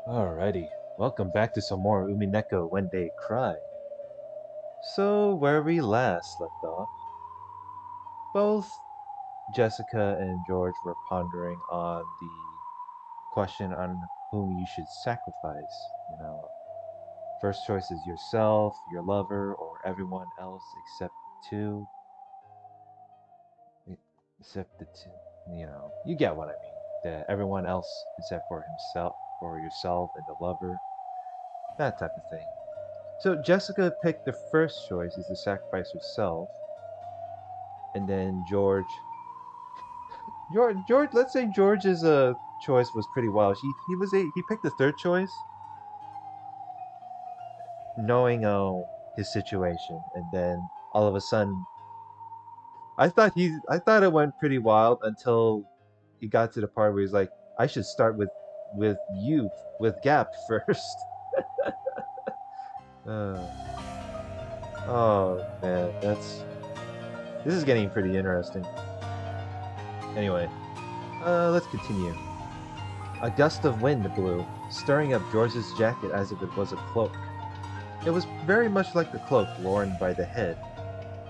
Alrighty, welcome back to some more Umineko When They Cry. So, where we last left off, both Jessica and George were pondering on the question on whom you should sacrifice. First choice is yourself, your lover, or everyone else two, except the two. You get what I mean. That everyone else except for himself, for yourself and the lover, that type of thing. So Jessica picked the first choice is to sacrifice herself, and then George. Let's say George's choice was pretty wild. He picked the third choice, knowing his situation, and then all of a sudden, I thought it went pretty wild until he got to the part where he's like, I should start with you with Gap first. uh, oh man, this is getting pretty interesting. Anyway, let's continue. A gust of wind blew, stirring up George's jacket as if it was a cloak. It was very much like the cloak worn by the head.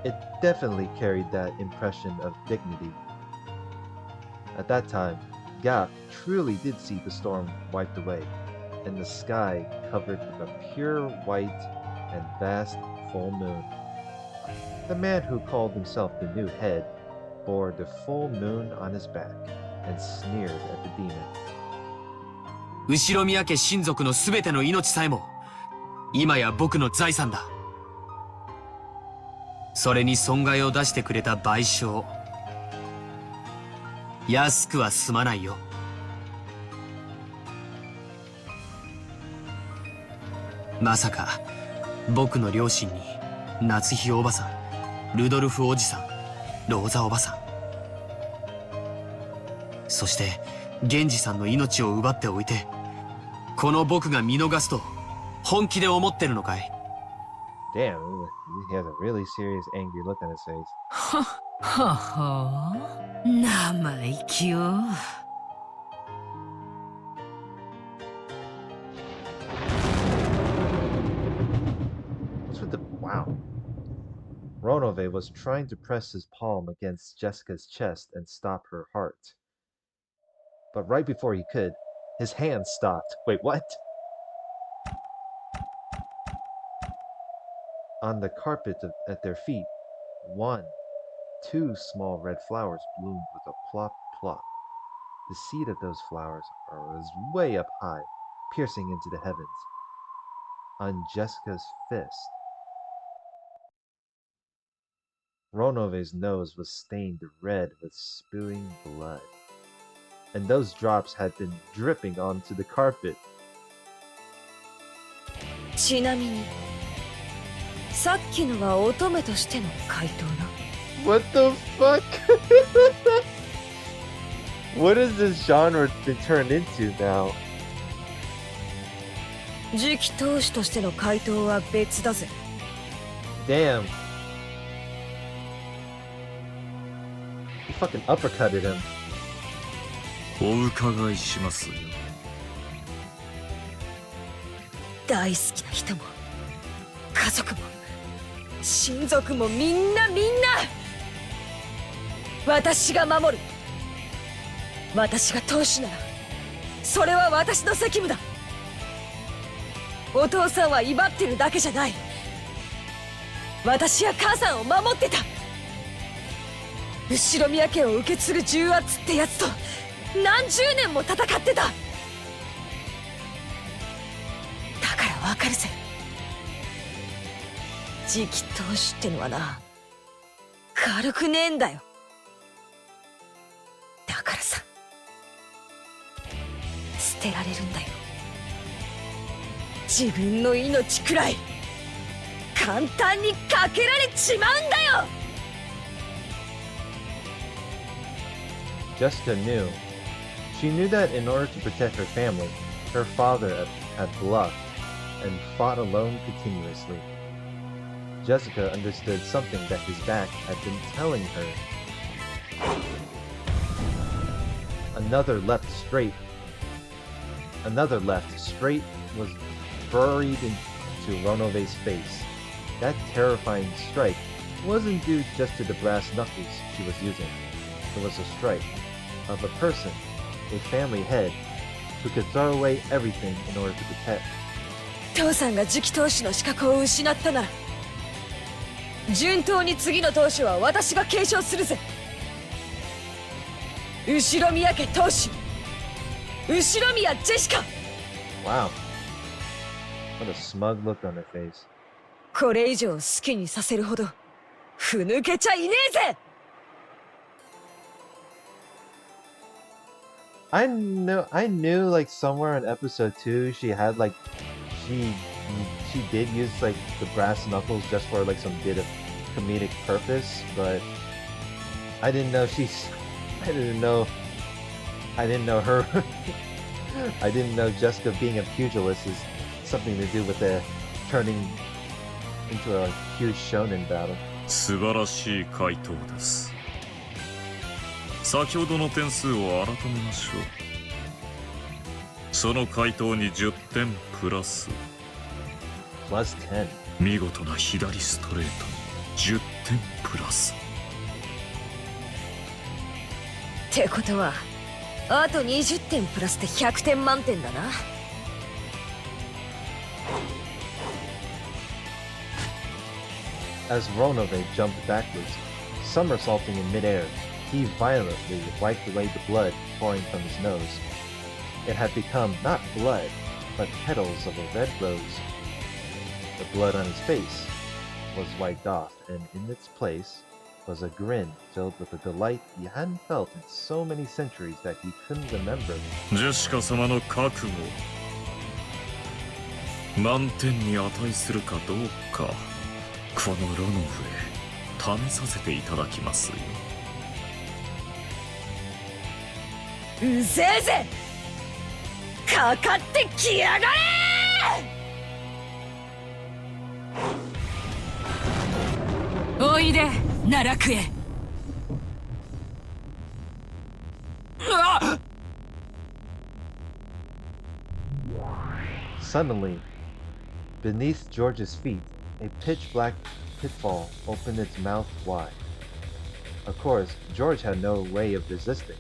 It definitely carried that impression of dignity. At that time, Gap truly did see the storm wiped away, and the sky covered with a pure white and vast full moon. The man who called himself the new head bore the full moon on his back and sneered at the demon. 後ろ宮家親族のすべての命さえも今や僕の財産だ。それに損害を出してくれた賠償、安くは済まないよ。まさか僕の両親に夏日おばさん、ルドルフおじさん、ローザおばさん、そして源氏さんの命を奪っておいて、この僕が見逃すと本気で思ってるのかい？ Damn, he has a really serious, angry look on his face. はは生意気よ。What's with the wow? Ronove was trying to press his palm against Jessica's chest and stop her heart. But right before he could, his hand stopped. Wait, what? On the carpet at their feet, two small red flowers bloomed with a plop plop. The seed of those flowers was way up high, piercing into the heavens. On Jessica's fist. Ronove's nose was stained red with spewing blood. And those drops had been dripping onto the carpet. ちなみに、さっきのは乙女としての回答な。What the fuck? What has this genre been turned into now? 次期当主としての回答は別だぜ。Damn. He fucking uppercutted him. お伺いしますよ。大好きな人も家族も親族もみんな私が守る。私が当主ならそれは私の責務だ。お父さんは威張ってるだけじゃない。私や母さんを守ってた。後宮家を受け継ぐ重圧ってやつと何十年も戦ってた。だからわかるぜ。次期当主ってのはな、軽くねえんだよ。だからさ、捨てられるんだよ。自分の命くらい簡単にかけられちまうんだよ。Jessica knew. She knew that in order to protect her family, her father had bluffed and fought alone continuously. Jessica understood something that his back had been telling her. Another leapt straight Another left straight was buried into Ronove's face. That terrifying strike wasn't due just to the brass knuckles she was using. It was a strike of a person, a family head, who could throw away everything in order to protect. 父さんが次期当主の資格を失ったなら順当に次の当主は私が継承するぜ。後ろ宮家当主後ろ宮ジェシカ。 Wow. What a smug look on her face. これ以上好きにさせるほどふぬけちゃいねえぜ。I knew like somewhere in episode 2 she had like she did use like the brass knuckles just for like some bit of comedic purpose, but I didn't know her I didn't know Jessica being a pugilist is something to do with the turning into a huge shonen battle. 素晴らしい回答です。先ほどの点数を改めましょう。その回答に10点プラス Plus 10. 見事な左ストレートに10点プラス。ってことはあと20点プラスで100点満点だな。As Ronove jumped backwards, somersaulting in midair, he violently wiped away the blood pouring from his nose. It had become not blood, but petals of a red rose. The blood on his face was wiped off, and in its place was a grin filled with a delight he hadn't felt in so many centuries that he couldn't remember. ジェシカ様の覚悟、満点に値するかどうか、このロノフへ試させていただきますよ。うぜえぜ、かかってきやがれ。おいで奈落へ。Suddenly, beneath George's feet, a pitch-black pitfall opened its mouth wide. Of course, George had no way of resisting.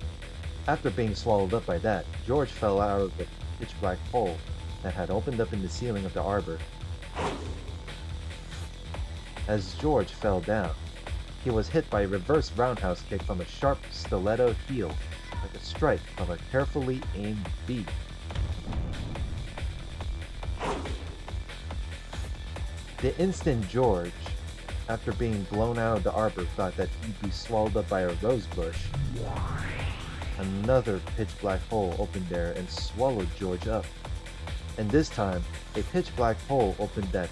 After being swallowed up by that, George fell out of the pitch-black hole that had opened up in the ceiling of the arbor. As George fell down, he was hit by a reverse roundhouse kick from a sharp stiletto heel, like a strike from a carefully aimed beat. The instant George, after being blown out of the arbor, thought that he'd be swallowed up by a rose bush, another pitch-black hole opened there and swallowed George up. And this time, a pitch-black hole opened at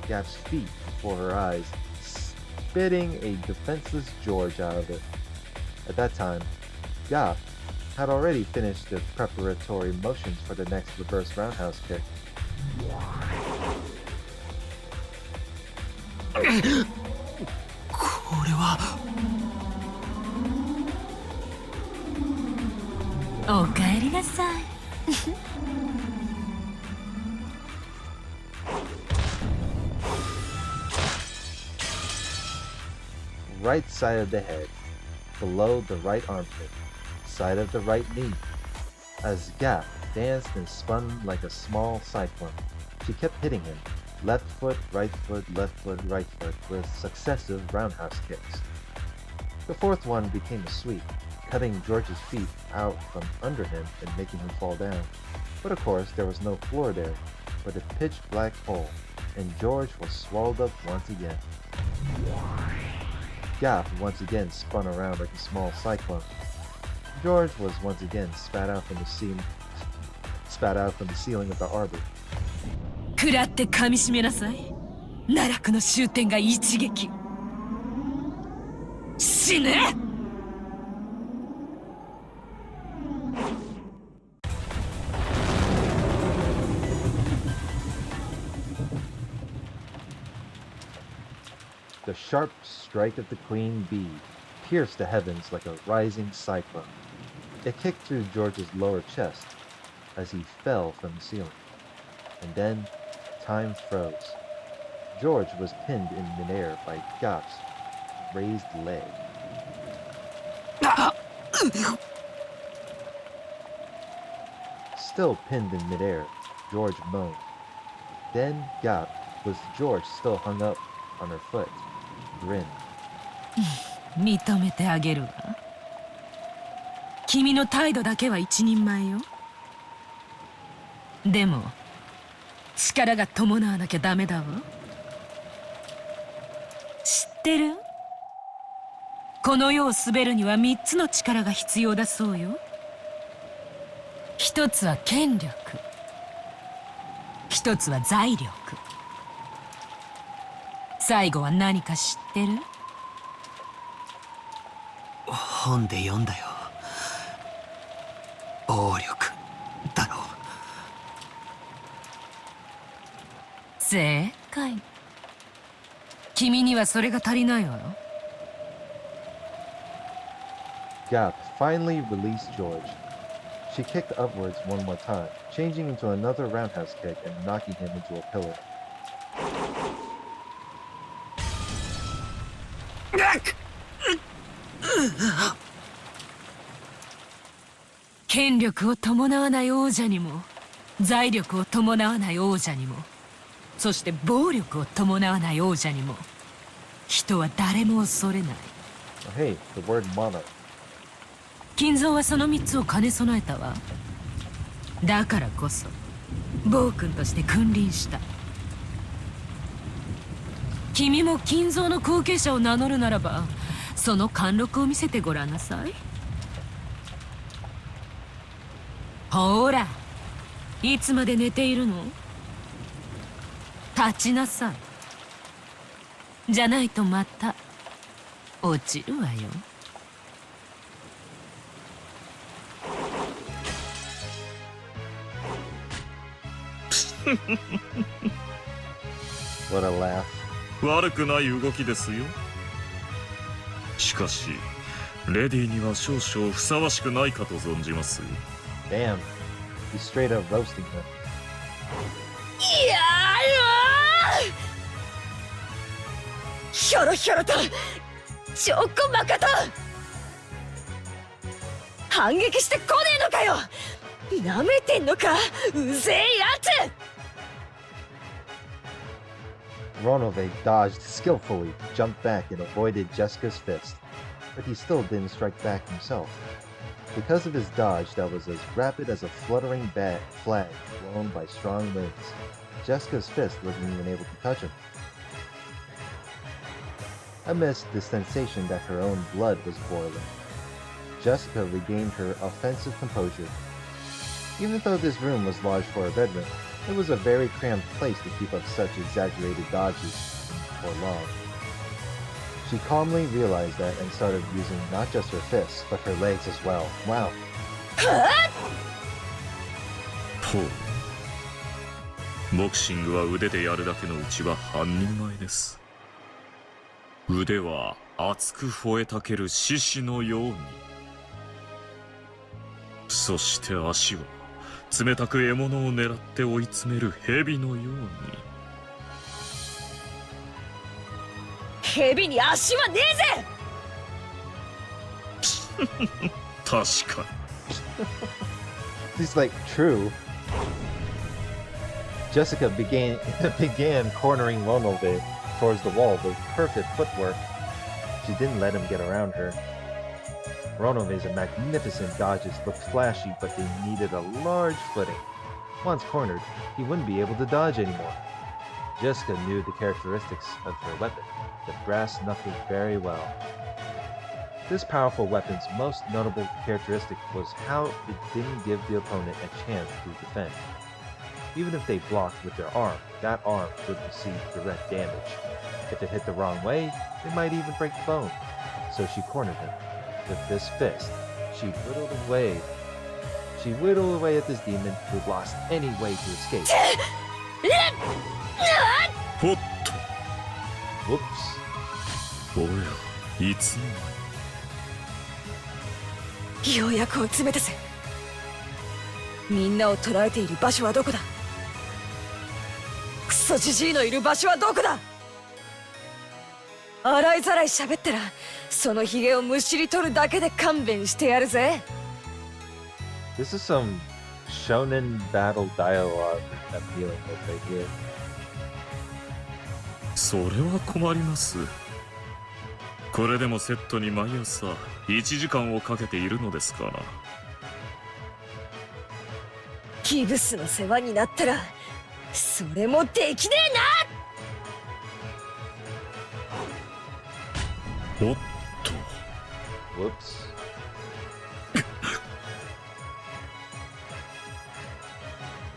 Gap's feet before her eyes, spitting a defenseless George out of it. At that time, Gap had already finished the preparatory motions for the next reverse roundhouse kick. これはおかえりなさい。Right side of the head, below the right armpit, side of the right knee. As Gap danced and spun like a small cyclone, she kept hitting him, left foot, right foot, right foot, with successive roundhouse kicks. The fourth one became a sweep, cutting George's feet out from under him and making him fall down. But of course, there was no floor there, but a pitch-black hole, and George was swallowed up once again. Gap once again spun around like a small cyclone. George was once again spat out from the ceiling of the arbor. 食らって噛みしめなさい。奈落の終点が一撃。死ね。The sharp strike of the queen bee pierced the heavens like a rising cyclone. It kicked through George's lower chest. as he fell from the ceiling. And then, time froze. George was pinned in midair by Gap's raised leg. Still pinned in midair, George moaned. Then Gap, with George still hung up on her foot, grinned. 認めてあげるわ。君の態度だけは一人前よ。でも力が伴わなきゃダメだわ。知ってる？この世を滑るには3つの力が必要だそうよ。一つは権力、一つは財力、最後は何か知ってる？本で読んだよ。暴力だろう。正解。君にはそれが足りないわよ。Gap finally released George. She kicked upwards one more time, changing into another roundhouse kick and knocking him into a pillar. 権力を伴わない王者にも、財力を伴わない王者にも、そして暴力を伴わない王者にも、人は誰も恐れない。Oh, hey, the word monarch. 金蔵はその3つを兼ね備えたわ。だからこそ暴君として君臨した。君も金蔵の後継者を名乗るならば、その貫禄を見せてごらんなさい。ほら、いつまで寝ているの？立ちなさい。じゃないとまた落ちるわよ。What a laugh. 悪くない動きですよ。しかしレディーには少々ふさわしくないかと存じます。 Damn. He's straight up roasting her. いやー、ひょろひょろとちょこまかと反撃してこねえのかよ。なめてんのか、うぜえやつ。Ronove dodged skillfully, jumped back, and avoided Jessica's fist, but he still didn't strike back himself. Because of his dodge that was as rapid as a fluttering bat flag blown by strong winds, Jessica's fist wasn't even able to touch him. Amidst the sensation that her own blood was boiling, Jessica regained her offensive composure. Even though this room was large for a bedroom, it was a very cramped place to keep up such exaggerated dodges for long. She calmly realized that and started using not just her fists, but her legs as well. Wow. ほう。ボクシングは腕でやるだけのうちは半人前です。腕は熱く吠えたける獅子のように。そして足は冷たく獲物を狙って追い詰める蛇のように。蛇に足はねえぜ。確かに。 It's like true. Jessica began cornering Ronove towards the wall with perfect footwork. She didn't let him get around her. Ronove's magnificent dodges looked flashy, but they needed a large footing. Once cornered, he wouldn't be able to dodge anymore. Jessica knew the characteristics of her weapon, the brass knuckle, very well. This powerful weapon's most notable characteristic was how it didn't give the opponent a chance to defend. Even if they blocked with their arm, that arm would receive direct damage. If it hit the wrong way, it might even break the bone. So she cornered him. With this fist, she whittled away at this demon who lost any way to escape. ほっと。 Whoops. おや、いつの間に。ようやく追い詰めたぜ。みんなを捕らえている場所はどこだ。クソジジイのいる場所はどこだ。洗いざらい喋ったらそのヒゲをむしり取るだけで勘弁してやるぜ。 This is some Shounen battle dialogue I'm dealing with right here. それは困ります。これでもセットに毎朝1時間をかけているのですから。ギブスの世話になったらそれもできねおっと。 Whoops.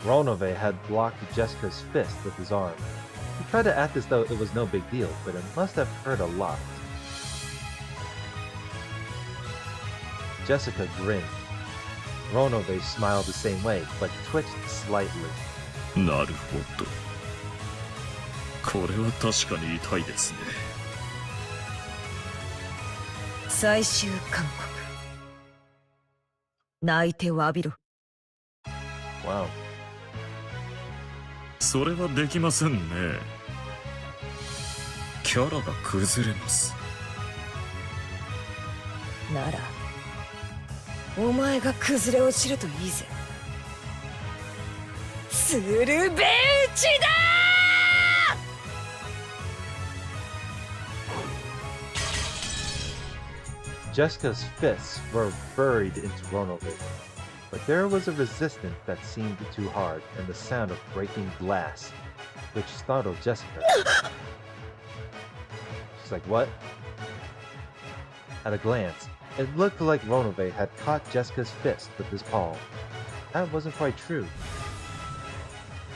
Ronove had blocked Jessica's fist with his arm. He tried to act as though it was no big deal, but it must have hurt a lot. Jessica grinned. Ronove smiled the same way, but twitched slightly. なるほど。これは確かに痛いですね。え。最終勧告。泣いて詫びろ。 Wow. それはできませんね。キャラが崩れます。ならお前が崩れ落ちるといいぜ。鶴瓶打ちだー! Jessica's fists were buried into Ronove, but there was a resistance that seemed too hard, and the sound of breaking glass, which startled Jessica. She's like, what? At a glance, it looked like Ronove had caught Jessica's fist with his palm. That wasn't quite true.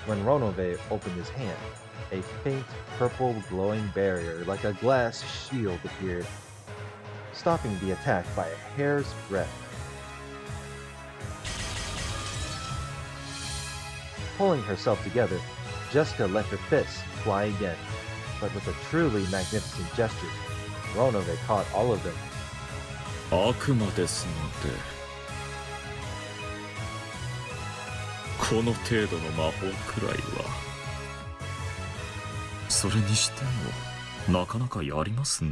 When Ronove opened his hand, a faint purple glowing barrier like a glass shield appeared, stopping the attack by a hair's breadth. Pulling herself together, Jessica let her fists fly again, but with a truly magnificent gesture, Ronove caught all of them. 悪魔ですので、この程度の魔法くらいは。それにしてもなかなかやりますね。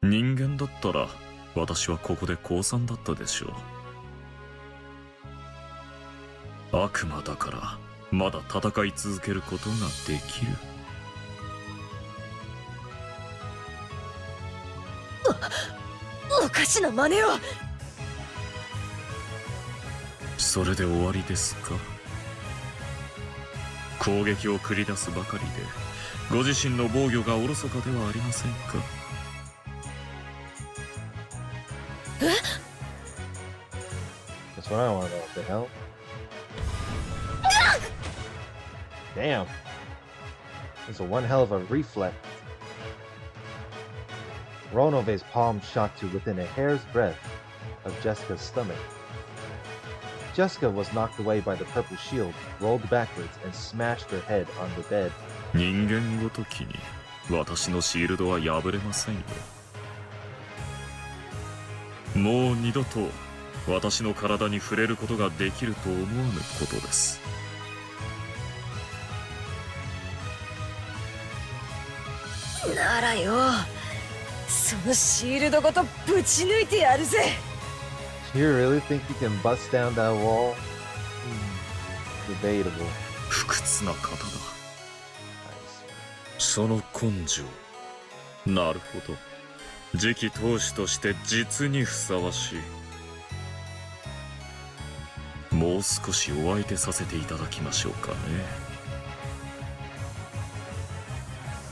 人間だったら私はここで降参だったでしょう。悪魔だからまだ戦い続けることができる。おかしな真似を。それで終わりですか。攻撃を繰り出すばかりでご自身の防御がおろそかではありませんか。That's what I want to know. What the hell? Damn. This is one hell of a reflex. Ronove's palm shot to within a hair's breadth of Jessica's stomach. Jessica was knocked away by the purple shield, rolled backwards, and smashed her head on the bed. 人間ごときに私のシールドは破れませんよ。もう二度と私の体に触れることができると思わぬことです。ならよ、そのシールドごとぶち抜いてやるぜ。You really think you can bust down that wall? Debatable. 不屈な方だ。その根性。なるほど。次期当主として実にふさわしい。もう少しお相手させていただきましょうかね。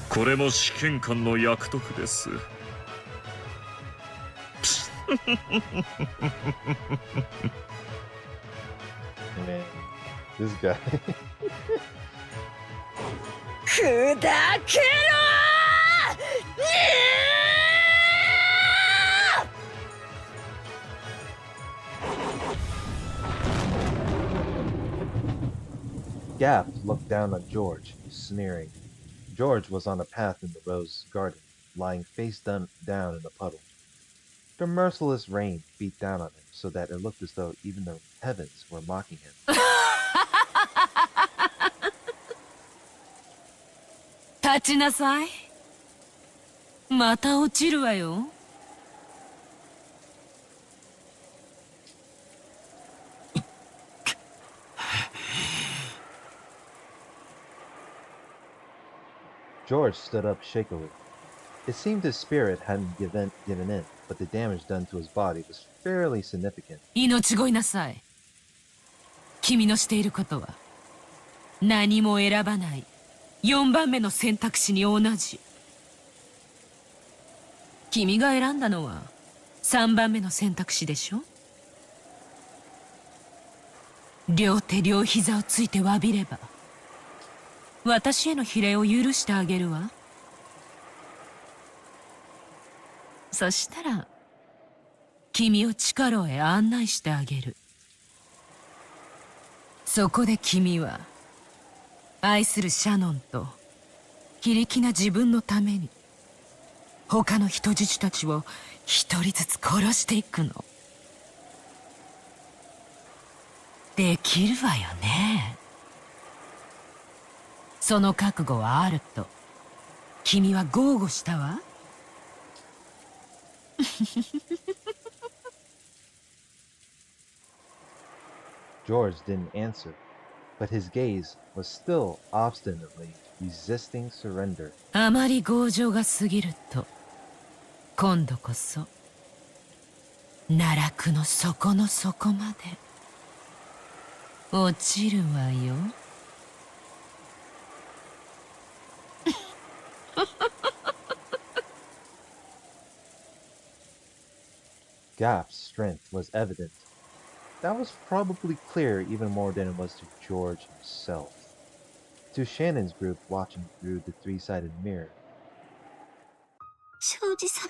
これも試験官の役得です。Man, this guy. 砕けろGap looked down at George, sneering. George was on a path in the rose garden, lying face down in a puddle. The merciless rain beat down on him so that it looked as though even the heavens were mocking him. 立ちなさい。また落ちるわよ。George stood up shakily. It seemed his spirit hadn't given in, but the damage done to his body was fairly significant. 命乞いなさい。君のしていることは何も選ばない4番目の選択肢に同じ。君が選んだのは3番目の選択肢でしょ。両手両膝をついて詫びれば私への比例を許してあげるわ。そしたら君を地下牢へ案内してあげる。そこで君は愛するシャノンと非力な自分のために他の人質たちを一人ずつ殺していくの。できるわよね。その覚悟はあると君は豪語したわ。George didn't answer, but his gaze was still obstinately resisting surrender. あまり強情が過ぎると今度こそ奈落の底の底まで落ちるわよ。Gaff's strength was evident. That was probably clear even more than it was to George himself. To Shannon's group watching through the three-sided mirror. 庄司様。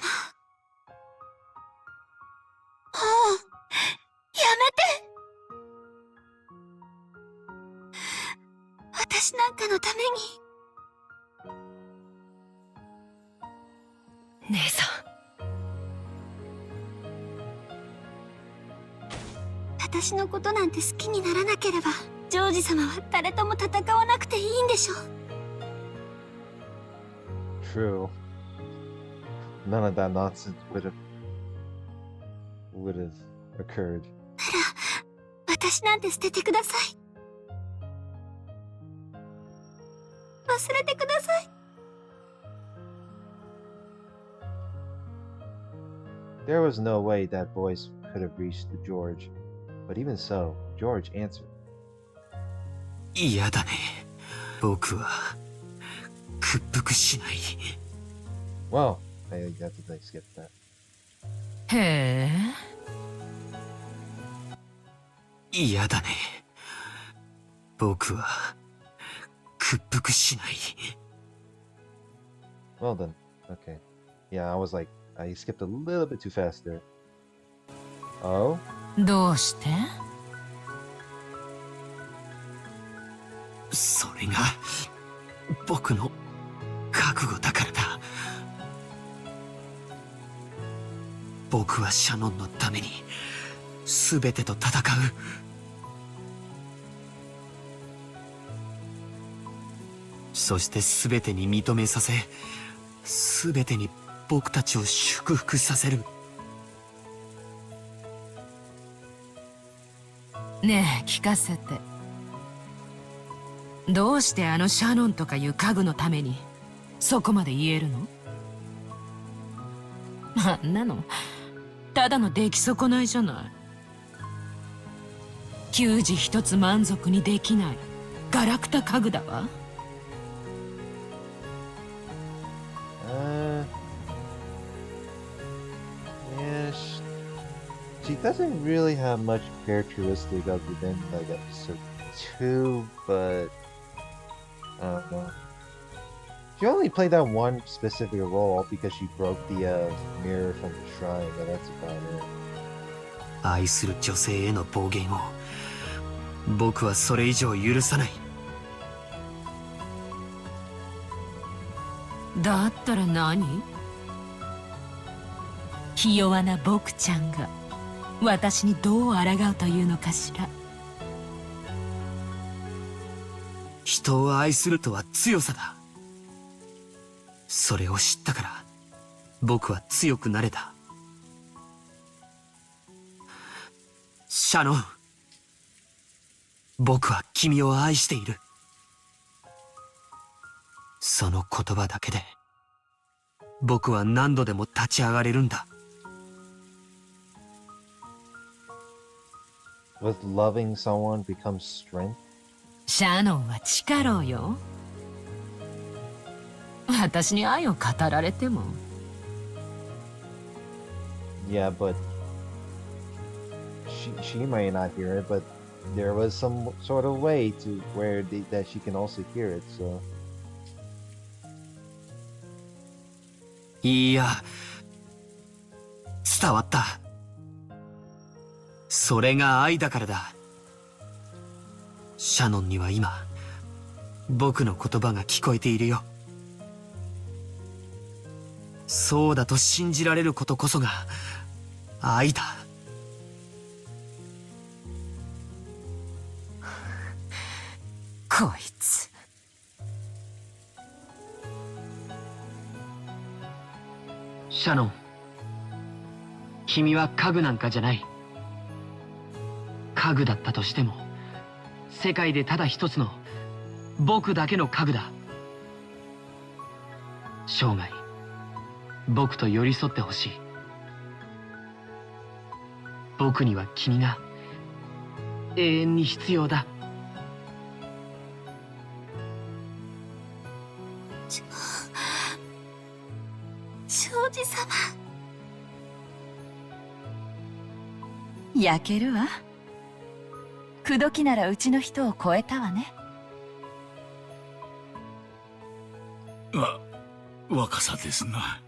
もう、やめて。私なんかのために。姉さん。私のことなんて好きにならなければ、ジョージ様は誰とも戦わなくていいんでしょ。True. None of that nonsense would have occurred. なら、私なんて捨ててください。忘れてください。There was no way that voice could have reached George. But even so, George answered. 嫌だね。僕は屈服しない。Well, I guess I skipped that. へえ。嫌だね。僕は屈服しない。Well then, okay. Yeah, I was like, I skipped a little bit too fast there. Oh? どうして？それが僕の覚悟だからだ。僕はシャノンのために全てと戦う。そして全てに認めさせ、全てに僕たちを祝福させる。ねえ聞かせて。どうしてあのシャノンとかいう家具のためにそこまで言えるの？あんなのただの出来損ないじゃない。給仕一つ満足にできないガラクタ家具だわ。Yeah, she doesn't really have much characteristic other than like episode 2, but I don't know. She only played that one specific role because she broke the mirror from the shrine, but that's about it. 愛する女性への暴言を僕はそれ以上許さない。だったら何？ひ弱な僕ちゃんが私にどう抗うというのかしら。人を愛するとは強さだ。それを知ったから僕は強くなれた。シャノン、僕は君を愛している。その言葉だけで僕は何度でも立ち上がれるんだ。With loving someone becomes strength? シャノンは力をよ。私に愛を語られても。Yeah, but she might not hear it, but there was some sort of way to where that she can also hear it, so. いや、伝わった。それが愛だからだ。シャノンには今、僕の言葉が聞こえているよ。そうだと信じられることこそが愛だ。こいつ。シャノン、君は家具なんかじゃない。家具だったとしても、世界でただ一つの僕だけの家具だ。生涯僕と寄り添ってほしい。僕には君が永遠に必要だ。庄司様。焼けるわ。口説きならうちの人を超えたわね。若さですな。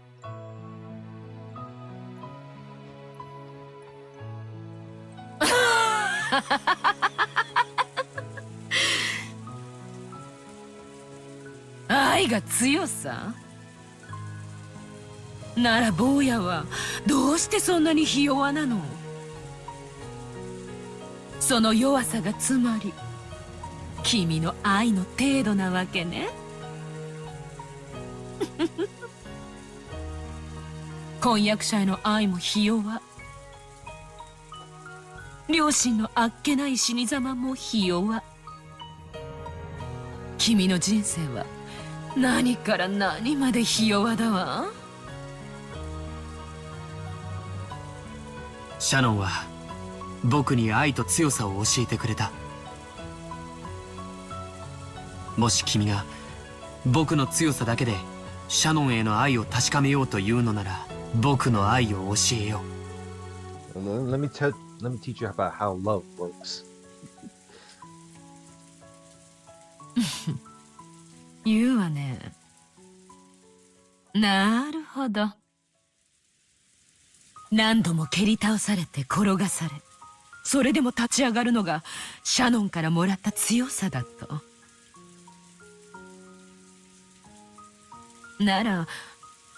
愛が強さなら坊やはどうしてそんなにひ弱なの？その弱さがつまり君の愛の程度なわけね。婚約者への愛もひ弱。両親のあっけない死に様もひ弱。君の人生は何から何までひ弱だわ。シャノンは僕に愛と強さを教えてくれた。もし君が僕の強さだけでシャノンへの愛を確かめようというのなら、僕の愛を教えよう。Let me teach you about how love works. 言うわね。なるほど。何度も蹴り倒されて転がされ、それでも立ち上がるのがシャノンからもらった強さだと。なら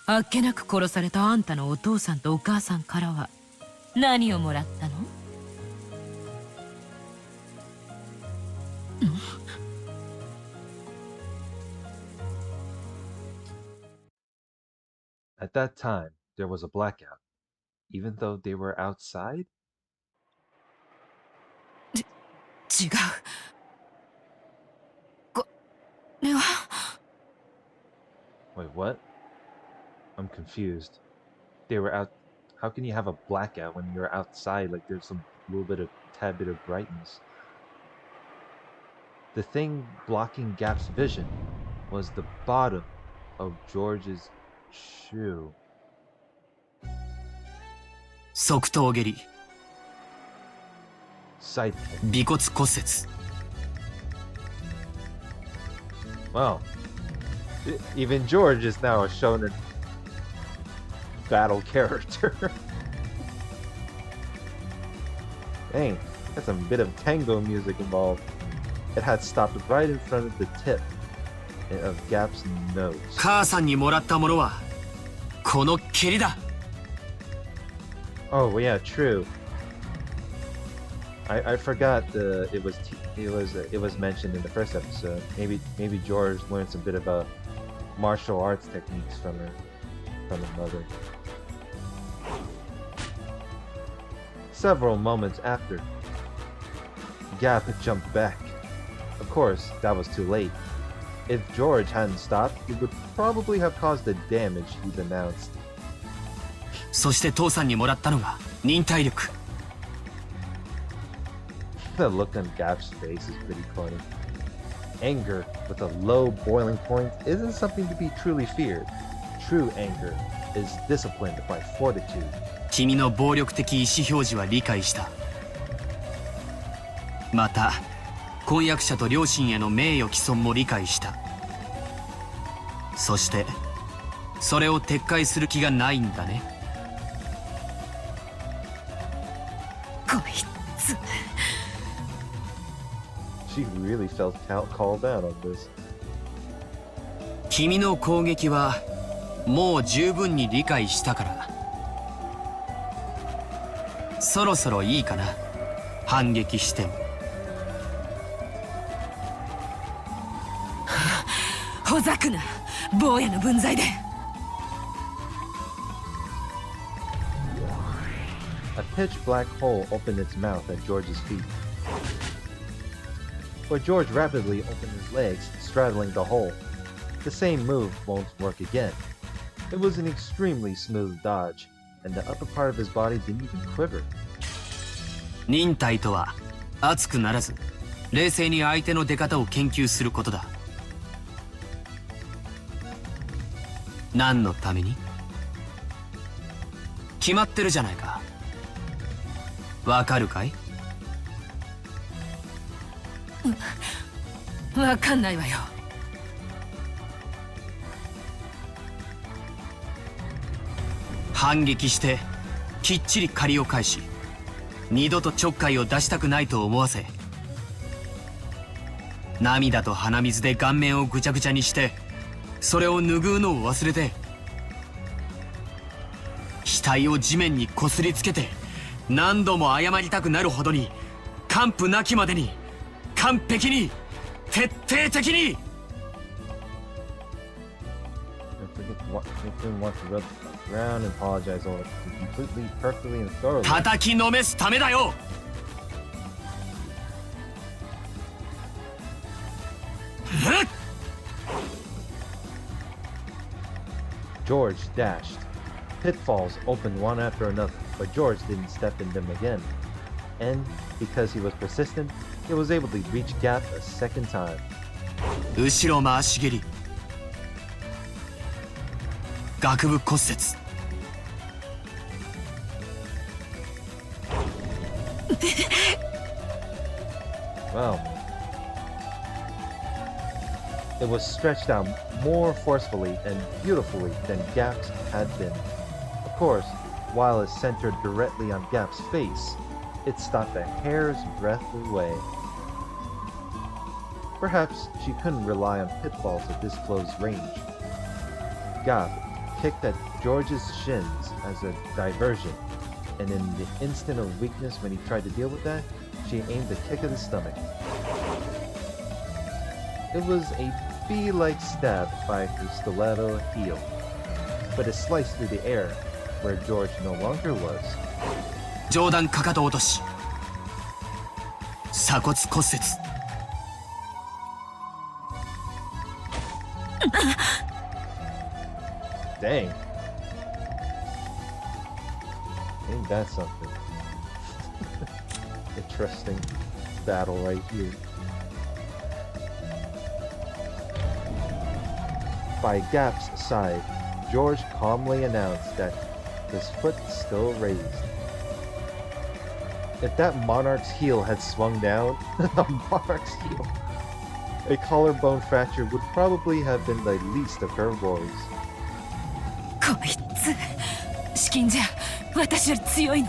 あっけなく殺されたあんたのお父さんとお母さんからは何をもらったの？At that time, there was a blackout, even though they were outside? 違う。これは。Wait, what? I'm confused. They were out. How can you have a blackout when you're outside? Like there's some little bit of tad bit of brightness. The thing blocking Gap's vision was the bottom of George's shoe. 側頭蹴り、 Side kick. 尾骨骨折。 Wow. Even George is now a Shounen battle character. Dang, that's a bit of tango music involved. It had stopped right in front of the tip of Gap's nose. 母さんにもらったものはこの蹴りだ。Oh well, yeah, true. I forgot it was mentioned in the first episode. Maybe George learned some bit of martial arts techniques from his mother. Several moments after, Gap jumped back. Of course, that was too late. If George hadn't stopped, it would probably have caused the damage he'd announced. そして父さんにもらったのが忍耐力。 The look on Gap's face is pretty funny. Anger with a low boiling point isn't something to be truly feared. True anger is disciplined by fortitude. 君の暴力的意思表示は理解した。また婚約者と両親への名誉毀損も理解した。そしてそれを撤回する気がないんだね。こいつ。 She really felt called out on this. 君の攻撃はもう十分に理解したから。そろそろいいかな。反撃しても。ほざくな、坊やの分際で。A pitch black hole opened its mouth at George's feet. But George rapidly opened his legs, straddling the hole. The same move won't work again. It was an extremely smooth dodge, and the upper part of his body didn't even quiver. 忍耐とは熱くならず冷静に相手の出方を研究することだ。何のために？決まってるじゃないか。わかるかい？わかんないわよ。反撃してきっちり借りを返し、二度とちょっかいを出したくないと思わせ、涙と鼻水で顔面をぐちゃぐちゃにして、それを拭うのを忘れて、額を地面にこすりつけて何度も謝りたくなるほどに、完膚なきまでに完璧に徹底的に。 Around and apologize all completely, perfectly, and thoroughly. 叩きのめすためだよ。George dashed. Pitfalls opened one after another, but George didn't step in them again. And because he was persistent, he was able to reach Gap a second time. 後ろ回し蹴り。顎部骨折。Wow. It was stretched out more forcefully and beautifully than Gap's had been. Of course, while it centered directly on Gap's face, it stopped a hair's breadth away. Perhaps she couldn't rely on pitfalls at this close range. Gap kicked at George's shins as a diversion, and in the instant of weakness when he tried to deal with that, she aimed a kick at his stomach. It was a bee-like stab by her stiletto heel, but it sliced through the air where George no longer was. 上段かかと落とし。鎖骨骨折。Dang. Ain't that something? Interesting battle right here. By Gap's side, George calmly announced that his foot still raised. If that monarch's heel had swung down, a monarch's heel, a collarbone fracture would probably have been the least of her worries. こいつ、資金じゃ私より強いの。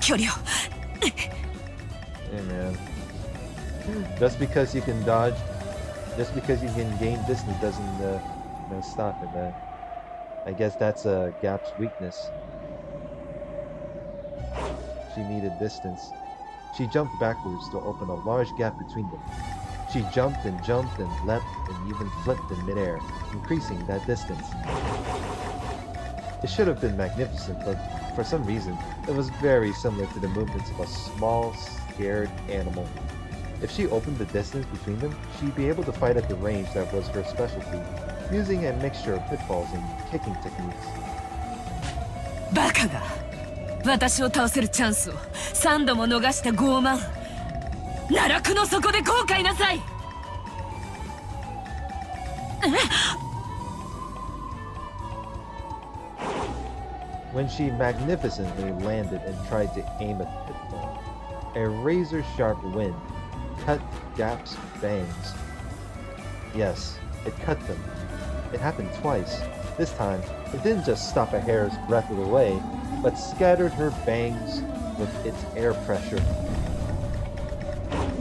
距離を。Hey man, just because you can dodge, just because you can gain distance doesn't stop it, man. I guess that's Gap's weakness. She needed distance. She jumped backwards to open a large gap between them. She jumped and leapt and even flipped in midair, increasing that distance. It should have been magnificent, but for some reason, it was very similar to the movements of a small, scared animal. If she opened the distance between them, she'd be able to fight at the range that was her specialty, using a mixture of pitfalls and kicking techniques. バカが私を倒せるチャンスを3度も逃した傲慢。奈落の底で後悔なさい。When she magnificently landed and tried to aim a pitfall, a razor-sharp wind cut Gap's bangs. Yes, it cut them. It happened twice. This time, it didn't just stop a hair's breadth away, but scattered her bangs with its air pressure.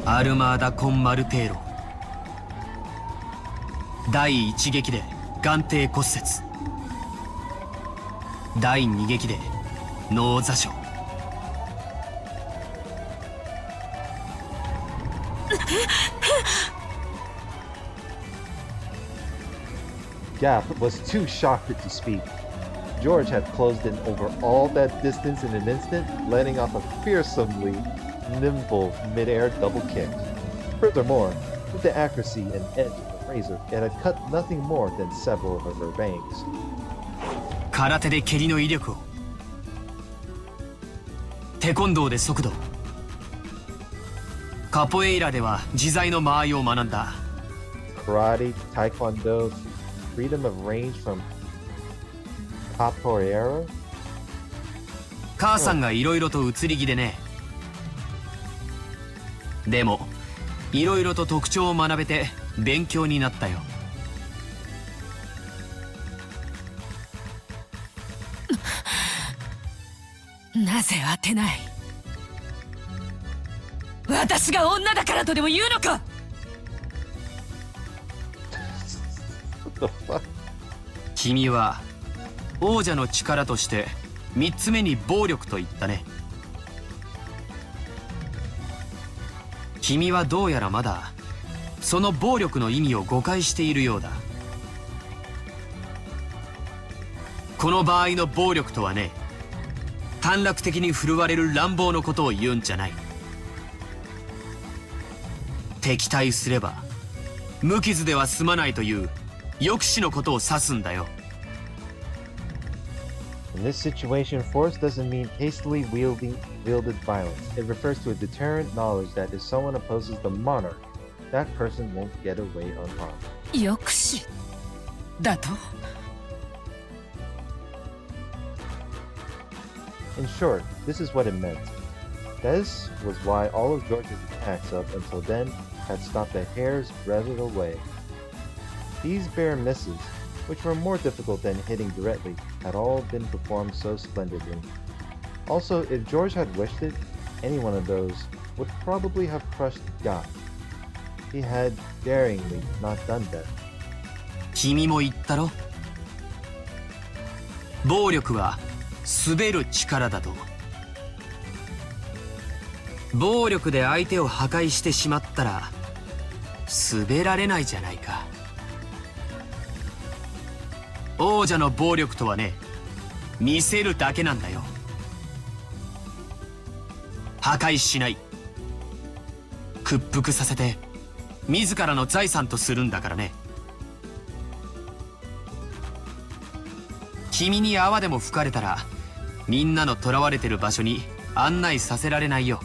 アルマーダ・コン・マルテーロ。第一撃で眼底骨折。第二撃で脳挫傷。Gap was too shocked to speak. George had closed in over all that distance in an instant, letting off a fearsomely nimble mid-air double kick. Furthermore, with the accuracy and edge of the razor, it had cut nothing more than several of her bangs. 空手で蹴りの威力を、テコンドーで速度、カポエイラでは自在の間合いを学んだ。Karate, Taekwondo, freedom of range from Capoeira? 母さんがいろいろと移り気でね。でもいろいろと特徴を学べて勉強になったよ。なぜ当てない？私が女だからとでも言うのか？ What the fuck? 君は王者の力として3つ目に暴力と言ったね。君はどうやらまだその暴力の意味を誤解しているようだ。この場合の暴力とはね、短絡的に振るわれる乱暴のことを言うんじゃない。敵対すれば無傷では済まないという抑止のことを指すんだよ。In this situation, force doesn't mean hastily wielded violence. It refers to a deterrent knowledge that if someone opposes the monarch, that person won't get away unharmed. 抑止だと？ In short, this is what it meant. This was why all of George's attacks up until then had stopped a hair's breadth away. These bare misses, which were more difficult than hitting directly, had all been performed so splendidly. Also, if George had wished it, any one of those would probably have crushed Gap. He had daringly not done that. 君も言ったろ。暴力は滑る力だと。暴力で相手を破壊してしまったら滑られないじゃないか。王者の暴力とはね、見せるだけなんだよ。破壊しない、屈服させて自らの財産とするんだからね。君に泡でも吹かれたらみんなの囚われてる場所に案内させられないよ。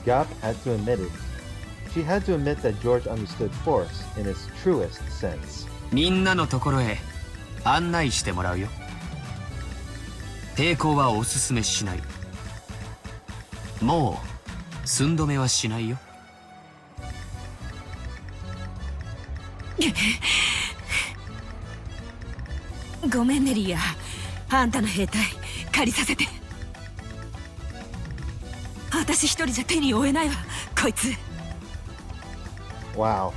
Gap had to admit it. She had to admit that George understood force in its truest sense. みんなのところへ案内してもらうよ。抵抗はおすすめしない。もう寸止めはしないよ。ごめんねリア、あんたの兵隊借りさせて。私一人じゃ手に負えないわ、こいつ。Wow.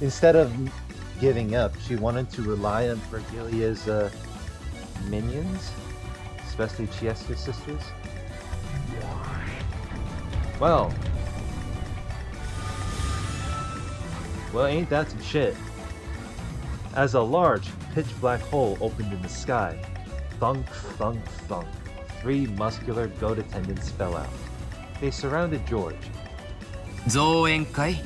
instead of giving up, she wanted to rely on Virgilia's minions, especially Chiesca's sisters. Well, ain't that some shit? As a large, pitch-black hole opened in the sky, thunk, thunk, thunk, 3 muscular goat attendants fell out. They surrounded George. 増援会？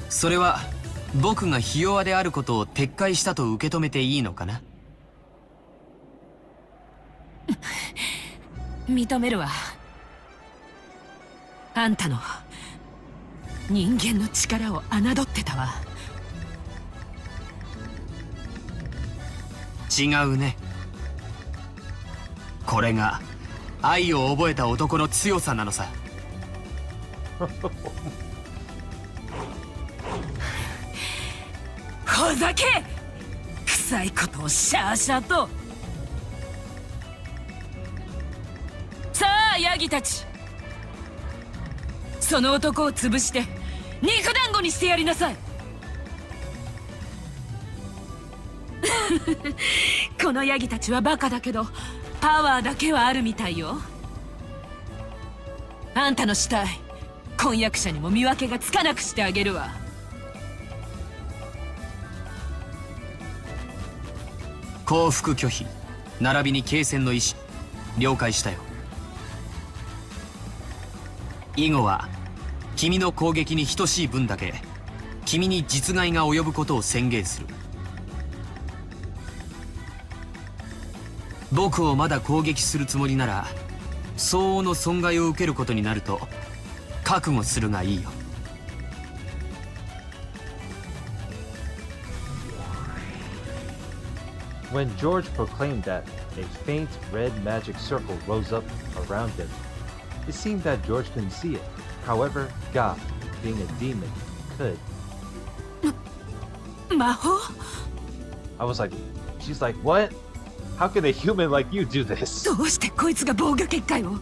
それは僕がひ弱であることを撤回したと受け止めていいのかな？認めるわ。あんたの人間の力を侮ってたわ。違うね。これが愛を覚えた男の強さなのさ。ほざけ！臭いことをシャーシャーと。さあヤギたち、その男を潰して肉団子にしてやりなさい。このヤギたちはバカだけどパワーだけはあるみたいよ。あんたの死体婚約者にも見分けがつかなくしてあげるわ。降伏拒否並びに継戦の意思了解したよ。以後は君の攻撃に等しい分だけ君に実害が及ぶことを宣言する。僕をまだ攻撃するつもりなら相応の損害を受けることになると覚悟するがいいよ。When George proclaimed that, a faint red magic circle rose up around him. It seemed that George couldn't see it. However, Ga, being a demon, could. 魔法？ I was like, she's like, what? How can a human like you do this? どうしてこいつが防御結界を？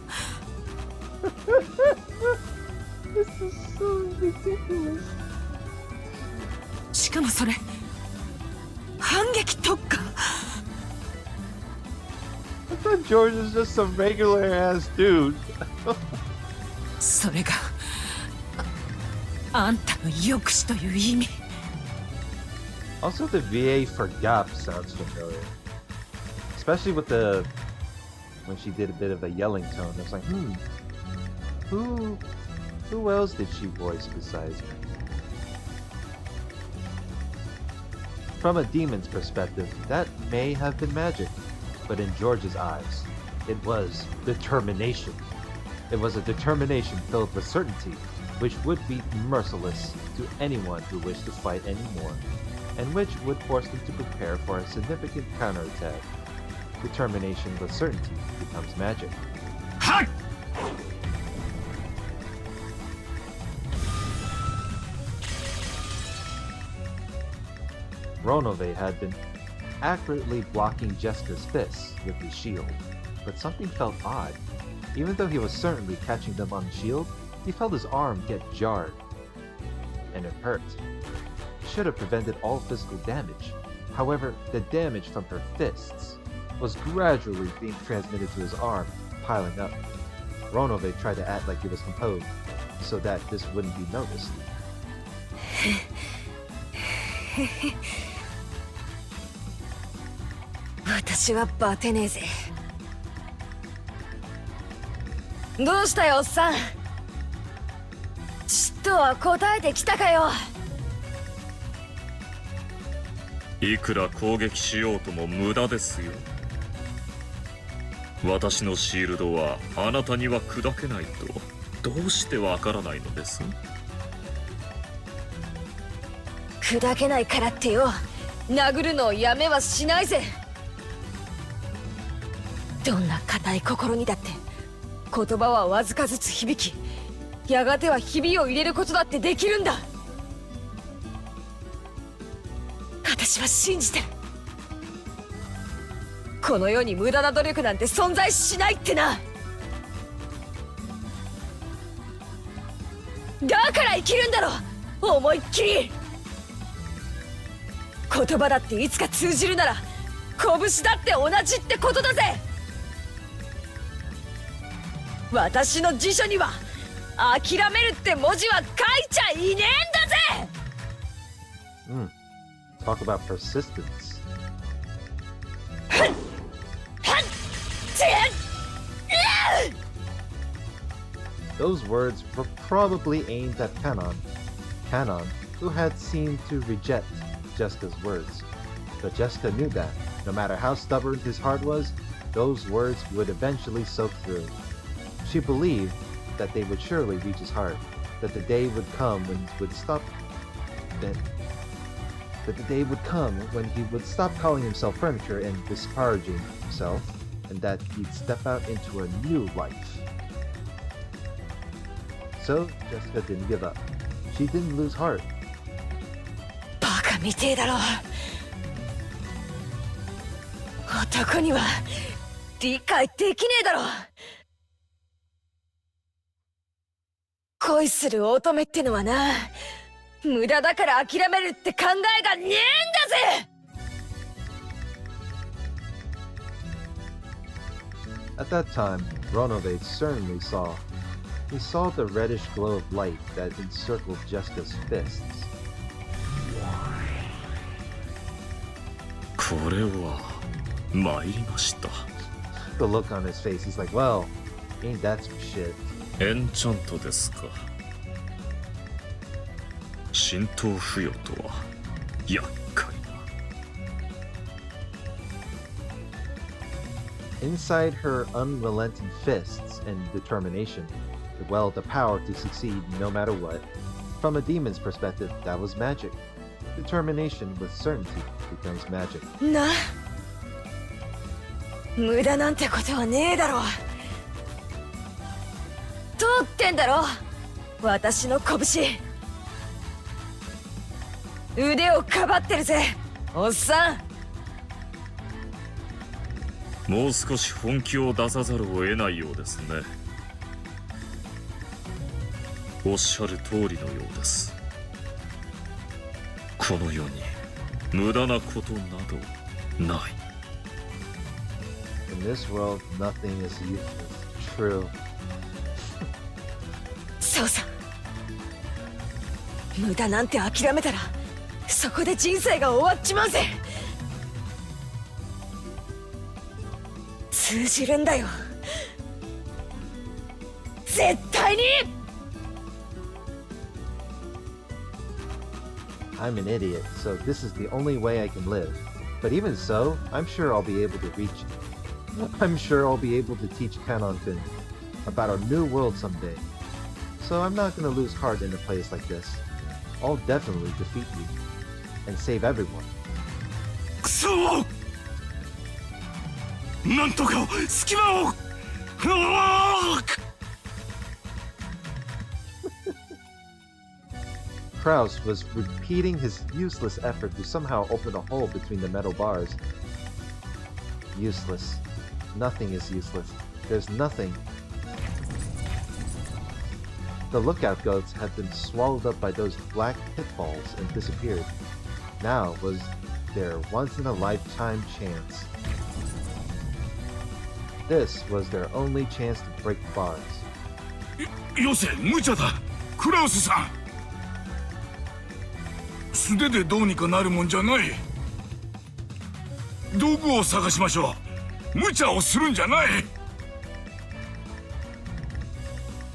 This is so ridiculous. しかもそれ反撃特化。 I thought George was just some regular ass dude. それがあんたの抑止という意味。 Also, the VA for Gap sounds familiar. Especially with when she did a bit of a yelling tone. I was like, who else did she voice besides me? From a demon's perspective, that may have been magic, but in George's eyes, it was determination. It was a determination filled with certainty, which would be merciless to anyone who wished to fight anymore, and which would force them to prepare for a significant counterattack. Determination with certainty becomes magic. Ha! Ronove had been accurately blocking Jessica's fists with his shield, but something felt odd. Even though he was certainly catching them on the shield, he felt his arm get jarred, and it hurt. He should have prevented all physical damage. However, the damage from her fists was gradually being transmitted to his arm, piling up. Ronove tried to act like he was composed, so that this wouldn't be noticed. 私はバテねえぜ。どうしたよおっさん。ちっとは答えてきたかよ。いくら攻撃しようとも無駄ですよ。私のシールドはあなたには砕けないとどうしてわからないのです？砕けないからってよ、殴るのをやめはしないぜ。どんな固い心にだって言葉はわずかずつ響き、やがてはひびを入れることだってできるんだ。私は信じてる。この世に無駄な努力なんて存在しないってな。だから生きるんだろ。思いっきり。言葉だっていつか通じるなら拳だって同じってことだぜ。私の辞書には諦めるって文字は書いちゃいねえんだぜ。Talk about persistence. Those words were probably aimed at Kanon, who had seemed to reject Jessica's words. But Jessica knew that, no matter how stubborn his heart was, those words would eventually soak through. She believed that they would surely reach his heart, that the day would come when he would stop calling himself furniture and disparaging himself, and that he'd step out into a new life. So Jessica didn't give up. She didn't lose heart. バカみてえだろ。男には理解できねえだろ。恋する乙女ってのはな、無駄だから諦めるって考えがねえんだぜ。At that time, Ronove certainly saw. He saw the reddish glow of light that encircled Jessica's fists. これは参りました。 The look on his face, he's like, well, ain't that some shit. エンチャントですか。浸透付与とは厄介な。 Inside her unrelenting fists and determination, dwelled the power to succeed no matter what. From a demon's perspective, that was magic. Determination with certainty becomes magic. な、無駄なんてことはねえだろ。通ってんだろ、私の拳。腕をかばってるぜ、おっさん。もう少し本気を出さざるを得ないようですね。おっしゃる通りのようです。この世に無駄なことなどない。In this world, nothing is useless. True. そうさ。無駄なんて諦めたら、そこで人生が終わっちまうぜ。通じるんだよ、絶対に。I'm an idiot, so this is the only way I can live. But even so, I'm sure I'll be able to teach Kanon-kun about a new world someday. So I'm not gonna lose heart in a place like this. I'll definitely defeat you and save everyone. くそー！なんとか隙間を。Kraus was repeating his useless effort to somehow open a hole between the metal bars. Useless. Nothing is useless. There's nothing. The lookout goats had been swallowed up by those black pitfalls and disappeared. Now was their once-in-a-lifetime chance. This was their only chance to break the bars. よせ、無茶だ。クラウスさん。素手でどうにかなるもんじゃない。道具を探しましょう。無茶をするんじゃない。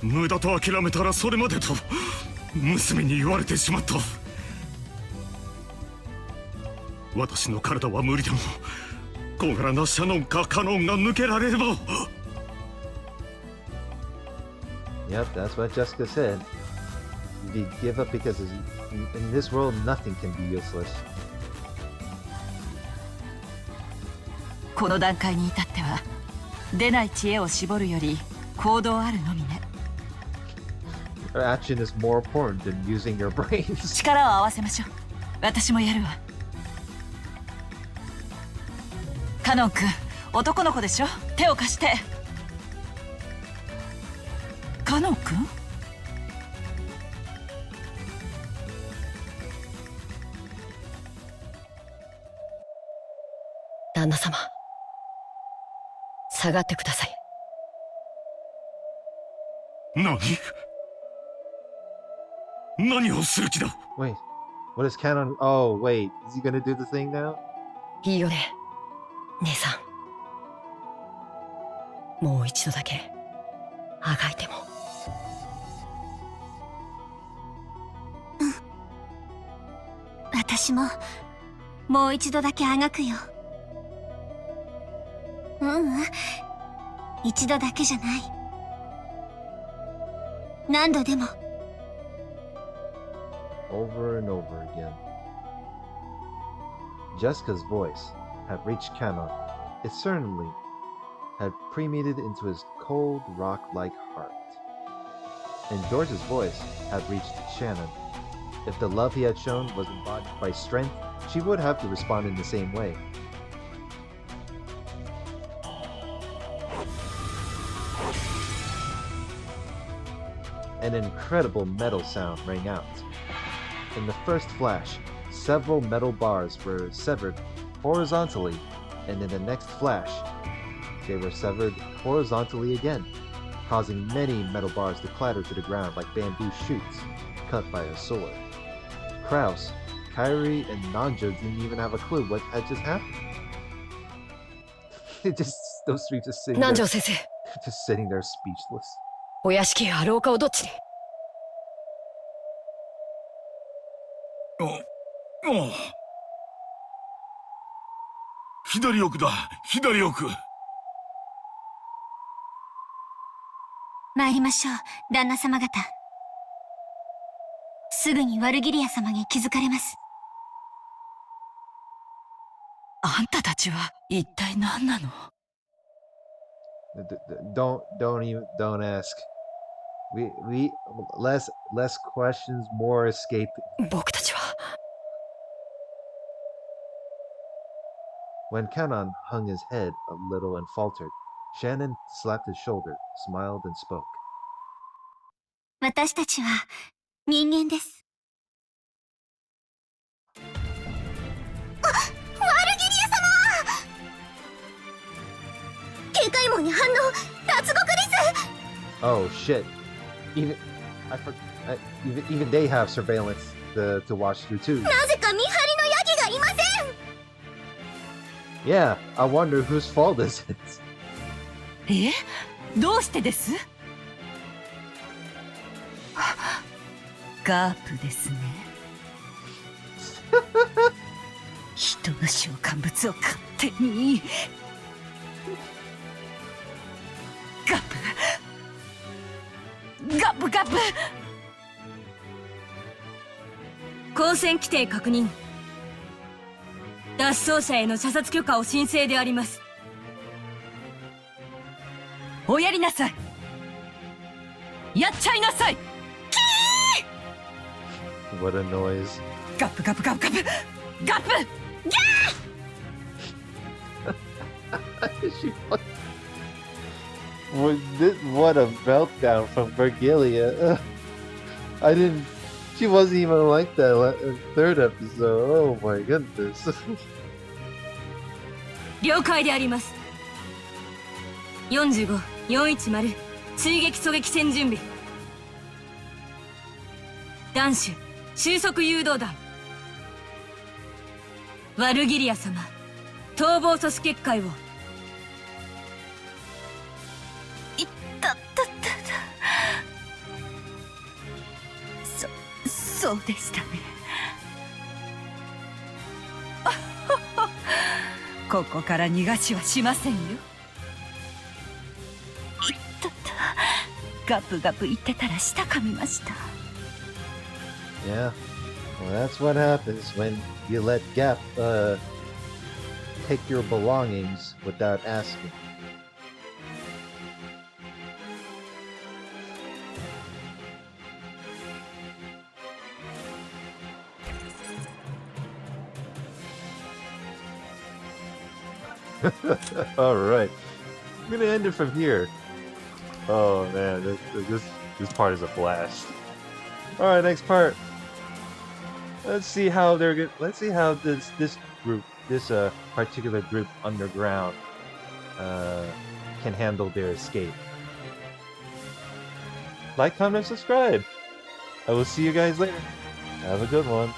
無駄と諦めたらそれまでと娘に言われてしまった。私の体は無理でも小柄なシャノンかカノンが抜けられれば。 Yep, that's what Jessica said. You give up because in this world nothing can be useless. この段階に至っては出ない知恵を絞るより行動あるのみね。 Your action is more important than using your brains. 力を合わせましょう。私もやるわ。カノン君、男の子でしょ。手を貸して。カノン君？旦那様、下がってください。何をする気だ。 Wait, what is Canon? Oh, wait, is he gonna do the thing now? いいよね、姉さん。もう一度だけあがいても。私ももう一度だけあがくよ。一度だけじゃない。何度でも。 Over and over again. Jessica's voice had reached Canon. It certainly had permeated into his cold, rock-like heart. And George's voice had reached Shannon. If the love he had shown was embodied by strength, she would have to respond in the same way. An incredible metal sound rang out. In the first flash, several metal bars were severed horizontally, and in the next flash, they were severed horizontally again, causing many metal bars to clatter to the ground like bamboo shoots cut by a sword. Kraus, Kyrie, and Nanjo didn't even have a clue what had just happened. Those three just sitting 南 there, 條先生、 just sitting there speechless. お屋敷や廊下をどっちに？左奥だ、左奥。参りましょう、旦那様方。すぐにワルギリア様に気づかれます。あんたたちは一体何なの？ Don't ask. We less questions, more escaping. 僕たちは。 When Canon hung his head a little and faltered, Shannon slapped his shoulder, smiled, and spoke. 私たちは人間です。あ、ワルギリア様！警戒門に反応、脱獄です。 Oh shit! Even they have surveillance to watch through too. なぜか見張りのヤギがいません。 Yeah, I wonder whose fault is it? え？どうしてです？ガープですね。人の召喚物を勝手に。ガップガップガップ。交戦規定確認。脱走者への射殺許可を申請であります。おやりなさい。やっちゃいなさい。 What a noise. ガップガップガップガップガップ。 What a meltdown from Virgilia. She wasn't even like that third episode. Oh my goodness. 了解であります。45、410、追撃狙撃戦準備。弾手、収束誘導弾。ワルギリア様、逃亡阻止結界を。いったったった。そうでしたね。ここから逃がしはしませんよ。いったった。ガプガプ言ってたら舌噛みました。 Yeah, well, that's what happens when you let Gap take your belongings without asking. All right, I'm gonna end it from here. Oh man, this part is a blast. All right, next part. Let's see how this group this particular group underground can handle their escape. Like, comment, subscribe. I will see you guys later. Have a good one.